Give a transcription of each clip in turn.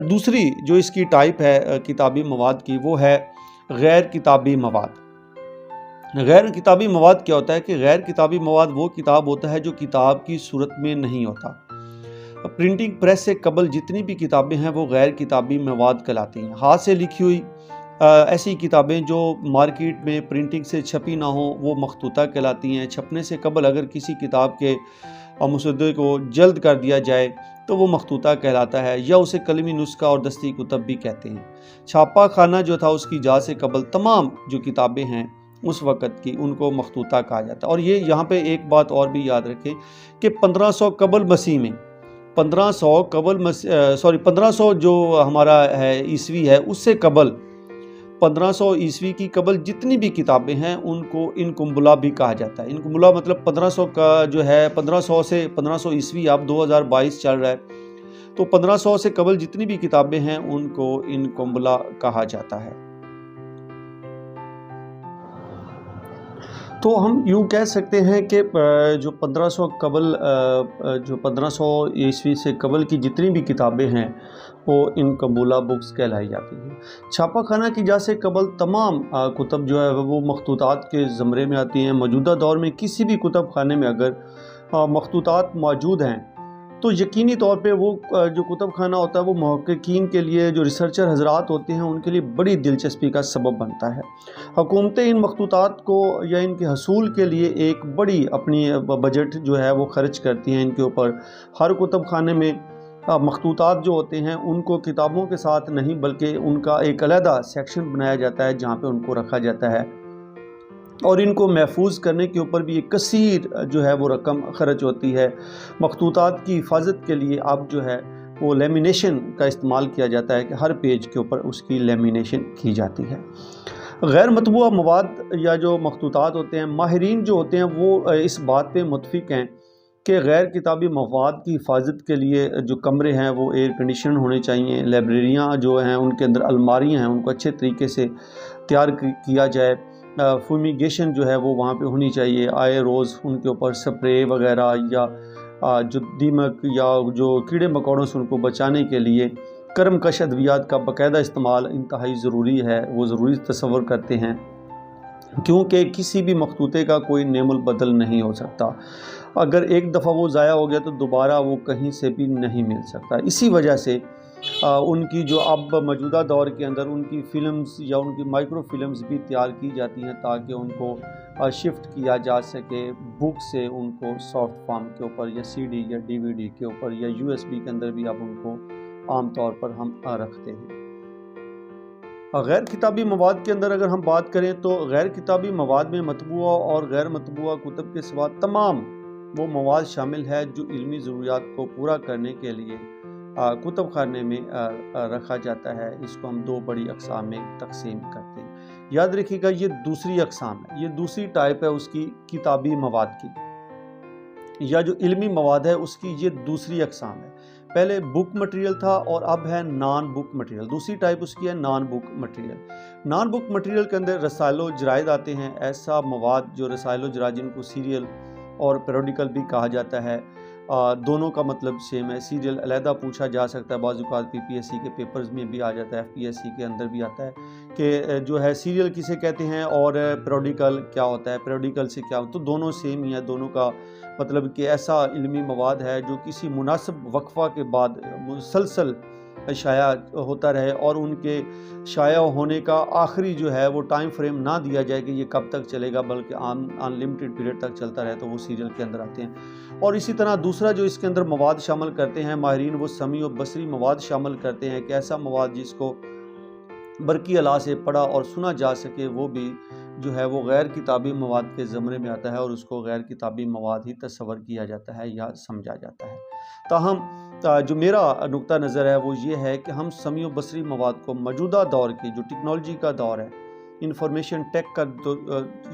دوسری جو اس کی ٹائپ ہے کتابی مواد کی، وہ ہے غیر کتابی مواد۔ غیر کتابی مواد کیا ہوتا ہے کہ غیر کتابی مواد وہ کتاب ہوتا ہے جو کتاب کی صورت میں نہیں ہوتا۔ پرنٹنگ پریس سے قبل جتنی بھی کتابیں ہیں وہ غیر کتابی مواد کہلاتی ہیں۔ ہاتھ سے لکھی ہوئی ایسی کتابیں جو مارکیٹ میں پرنٹنگ سے چھپی نہ ہوں وہ مخطوطہ کہلاتی ہیں۔ چھپنے سے قبل اگر کسی کتاب کے مسودے کو جلد کر دیا جائے تو وہ مخطوطہ کہلاتا ہے، یا اسے قلمی نسخہ اور دستی کتب بھی کہتے ہیں۔ چھاپا خانہ جو تھا اس کی ایجاد سے قبل تمام جو کتابیں ہیں اس وقت کی، ان کو مخطوطہ کہا جاتا ہے۔ اور یہ یہاں پہ ایک بات اور بھی یاد رکھیں کہ 1500 قبل مسیح میں 1500 جو ہمارا ہے عیسوی ہے، اس سے قبل 1500 عیسوی کی قبل جتنی بھی کتابیں ہیں ان کو انکمبلا بھی کہا جاتا ہے۔ انکمبلا مطلب 1500 کا جو ہے 1500 سے 1500 عیسوی، اب 2022 چل رہا ہے تو 1500 سے قبل جتنی بھی کتابیں ہیں ان کو انکمبلا کہا جاتا ہے۔ تو ہم یوں کہہ سکتے ہیں کہ جو 1500 عیسوی سے قبل کی جتنی بھی کتابیں ہیں وہ انکمبلا بکس کہلائی جاتی ہیں۔ چھاپا خانہ کی ایجاد سے قبل تمام کتب جو ہے وہ مخطوطات کے زمرے میں آتی ہیں۔ موجودہ دور میں کسی بھی کتب خانے میں اگر مخطوطات موجود ہیں تو یقینی طور پہ وہ جو کتب خانہ ہوتا ہے وہ محققین کے لیے، جو ریسرچر حضرات ہوتے ہیں ان کے لیے بڑی دلچسپی کا سبب بنتا ہے۔ حکومتیں ان مخطوطات کو یا ان کے حصول کے لیے ایک بڑی اپنی بجٹ جو ہے وہ خرچ کرتی ہیں ان کے اوپر۔ ہر کتب خانے میں مخطوطات جو ہوتے ہیں ان کو کتابوں کے ساتھ نہیں بلکہ ان کا ایک علیحدہ سیکشن بنایا جاتا ہے جہاں پہ ان کو رکھا جاتا ہے، اور ان کو محفوظ کرنے کے اوپر بھی ایک کثیر جو ہے وہ رقم خرچ ہوتی ہے۔ مخطوطات کی حفاظت کے لیے اب جو ہے وہ لیمینیشن کا استعمال کیا جاتا ہے کہ ہر پیج کے اوپر اس کی لیمینیشن کی جاتی ہے۔ غیر مطبوعہ مواد یا جو مخطوطات ہوتے ہیں، ماہرین جو ہوتے ہیں وہ اس بات پہ متفق ہیں کہ غیر کتابی مواد کی حفاظت کے لیے جو کمرے ہیں وہ ایئر کنڈیشن ہونے چاہیے۔ لائبریریاں جو ہیں ان کے اندر الماریاں ہیں ان کو اچھے طریقے سے تیار کیا جائے۔ فومیگیشن جو ہے وہ وہاں پہ ہونی چاہیے، آئے روز ان کے اوپر سپرے وغیرہ یا جو دیمک یا جو کیڑے مکوڑوں سے ان کو بچانے کے لیے کرم کش ادویات کا باقاعدہ استعمال انتہائی ضروری ہے، وہ ضروری تصور کرتے ہیں، کیونکہ کسی بھی مخطوطے کا کوئی نعم البدل نہیں ہو سکتا۔ اگر ایک دفعہ وہ ضائع ہو گیا تو دوبارہ وہ کہیں سے بھی نہیں مل سکتا۔ اسی وجہ سے ان کی جو اب موجودہ دور کے اندر ان کی فلمز یا ان کی مائکرو فلمز بھی تیار کی جاتی ہیں تاکہ ان کو شفٹ کیا جا سکے بک سے ان کو سافٹ فارم کے اوپر یا سی ڈی یا ڈی وی ڈی کے اوپر یا یو ایس بی کے اندر بھی اب ان کو عام طور پر ہم رکھتے ہیں۔ غیر کتابی مواد کے اندر اگر ہم بات کریں تو غیر کتابی مواد میں مطبوعہ اور غیر مطبوعہ کتب کے سوا تمام وہ مواد شامل ہے جو علمی ضروریات کو پورا کرنے کے لیے کتب خانے میں رکھا جاتا ہے۔ اس کو ہم دو بڑی اقسام میں تقسیم کرتے ہیں۔ یاد رکھیے گا یہ دوسری اقسام ہے، یہ دوسری ٹائپ ہے اس کی کتابی مواد کی، یا جو علمی مواد ہے اس کی یہ دوسری اقسام ہے۔ پہلے بک مٹیریل تھا اور اب ہے نان بک مٹیریل۔ دوسری ٹائپ اس کی ہے نان بک مٹیریل۔ نان بک مٹیریل کے اندر رسائل و جرائد آتے ہیں، ایسا مواد جو رسائل و جرائد جن کو سیریل اور پیریوڈیکل بھی کہا جاتا ہے، دونوں کا مطلب سیم ہے۔ سیریل علیحدہ پوچھا جا سکتا ہے، بعض اوقات پی پی ایس سی کے پیپرز میں بھی آ جاتا ہے، ایف پی ایس سی کے اندر بھی آتا ہے کہ جو ہے سیریل کسے کہتے ہیں اور پیریوڈیکل کیا ہوتا ہے، پیریوڈیکل سے کیا ہوتا ہے، تو دونوں سیم ہی ہے۔ دونوں کا مطلب کہ ایسا علمی مواد ہے جو کسی مناسب وقفہ کے بعد مسلسل شائع ہوتا رہے اور ان کے شائع ہونے کا آخری جو ہے وہ ٹائم فریم نہ دیا جائے کہ یہ کب تک چلے گا، بلکہ ان لمیٹڈ پیریڈ تک چلتا رہے، تو وہ سیریل کے اندر آتے ہیں۔ اور اسی طرح دوسرا جو اس کے اندر مواد شامل کرتے ہیں ماہرین، وہ سمیع و بصری مواد شامل کرتے ہیں کہ ایسا مواد جس کو برقی آلہ سے پڑھا اور سنا جا سکے، وہ بھی جو ہے وہ غیر کتابی مواد کے زمرے میں آتا ہے اور اس کو غیر کتابی مواد ہی تصور کیا جاتا ہے یا سمجھا جاتا ہے۔ تاہم جو میرا نقطہ نظر ہے وہ یہ ہے کہ ہم سمیع و بصری مواد کو موجودہ دور کی جو ٹیکنالوجی کا دور ہے، انفارمیشن ٹیک کا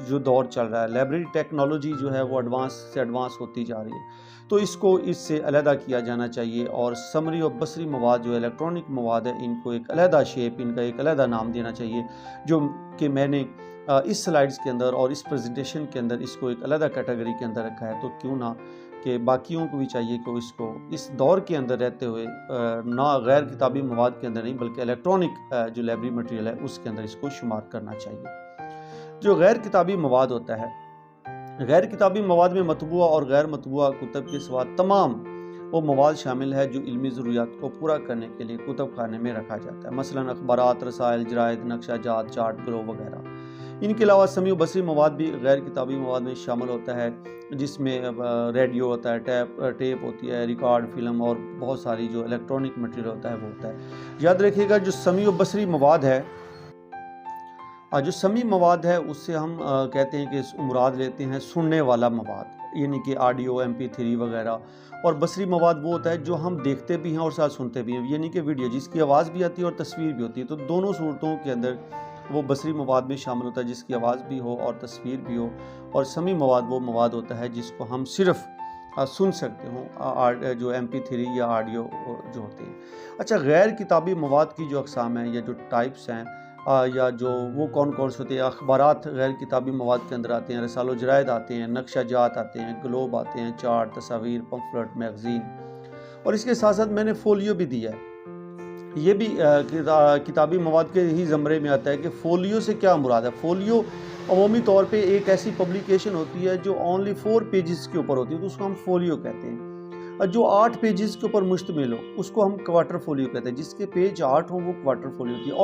جو دور چل رہا ہے، لائبریری ٹیکنالوجی جو ہے وہ ایڈوانس سے ایڈوانس ہوتی جا رہی ہے، تو اس کو اس سے علیحدہ کیا جانا چاہیے اور سمری و بصری مواد جو الیکٹرانک مواد ہے ان کو ایک علیحدہ شیپ، ان کا ایک علیحدہ نام دینا چاہیے، جو کہ میں نے اس سلائیڈز کے اندر اور اس پریزنٹیشن کے اندر اس کو ایک علیحدہ کیٹیگری کے اندر رکھا ہے۔ تو کیوں نہ کہ کہ باقیوں کو بھی چاہیے کہ اس کو اس دور کے اندر رہتے ہوئے نہ غیر کتابی مواد کے اندر نہیں بلکہ الیکٹرانک جو لائبریری مٹیریل ہے اس کے اندر اس کو شمار کرنا چاہیے۔ جو غیر کتابی مواد ہوتا ہے، غیر کتابی مواد میں مطبوعہ اور غیر مطبوعہ کتب کے سوا تمام وہ مواد شامل ہے جو علمی ضروریات کو پورا کرنے کے لیے کتب خانے میں رکھا جاتا ہے، مثلاً اخبارات، رسائل، جرائد، نقشہ جات، چارٹ، گلوب وغیرہ۔ ان کے علاوہ سمیع و بصری مواد بھی غیر کتابی مواد میں شامل ہوتا ہے، جس میں ریڈیو ہوتا ہے، ٹیپ ہوتی ہے، ریکارڈ، فلم اور بہت ساری جو الیکٹرانک مٹیریل ہوتا ہے وہ ہوتا ہے۔ یاد رکھیے گا جو سمیع و بصری مواد ہے، جو سمیع مواد ہے اس سے ہم کہتے ہیں کہ مراد لیتے ہیں سننے والا مواد، یعنی کہ آڈیو، MP3 وغیرہ، اور بصری مواد وہ ہوتا ہے جو ہم دیکھتے بھی ہیں اور ساتھ سنتے بھی ہیں، یعنی کہ ویڈیو جس کی آواز بھی آتی ہے اور تصویر بھی ہوتی ہے۔ تو دونوں صورتوں کے اندر وہ بصری مواد میں شامل ہوتا ہے جس کی آواز بھی ہو اور تصویر بھی ہو، اور سمیع مواد وہ مواد ہوتا ہے جس کو ہم صرف سن سکتے ہوں، جو MP3 یا آڈیو جو ہوتے ہیں۔ اچھا، غیر کتابی مواد کی جو اقسام ہیں یا جو ٹائپس ہیں یا جو وہ کون کون سے ہوتے ہیں؟ اخبارات غیر کتابی مواد کے اندر آتے ہیں، رسالہ و جرائد آتے ہیں، نقشہ جات آتے ہیں، گلوب آتے ہیں، چارٹ، تصاویر، پمفلٹ، میگزین، اور اس کے ساتھ ساتھ میں نے فولیو بھی دیا ہے۔ یہ بھی کتابی مواد کے ہی زمرے میں آتا ہے کہ فولیو سے کیا مراد ہے۔ فولیو عمومی طور پہ ایک ایسی پبلیکیشن ہوتی ہے جو اونلی 4 پیجز کے اوپر ہوتی ہے، تو اس کو ہم فولیو کہتے ہیں۔ جو 8 پیجز کے اوپر مشتمل ہو اس کو ہم کوارٹر فولیو کہتے ہیں، جس کے پیج 8 ہوں وہ کوارٹر فولیو ہوتی ہے،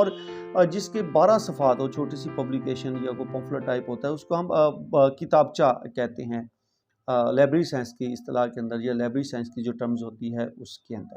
اور جس کے 12 صفحات ہو، چھوٹی سی پبلیکیشن یا کوئی پمفلٹ ٹائپ ہوتا ہے، اس کو ہم کتابچہ کہتے ہیں، لائبریری سائنس کی اصطلاح کے اندر یا لائبریری سائنس کی جو ٹرمز ہوتی ہے اس کے اندر۔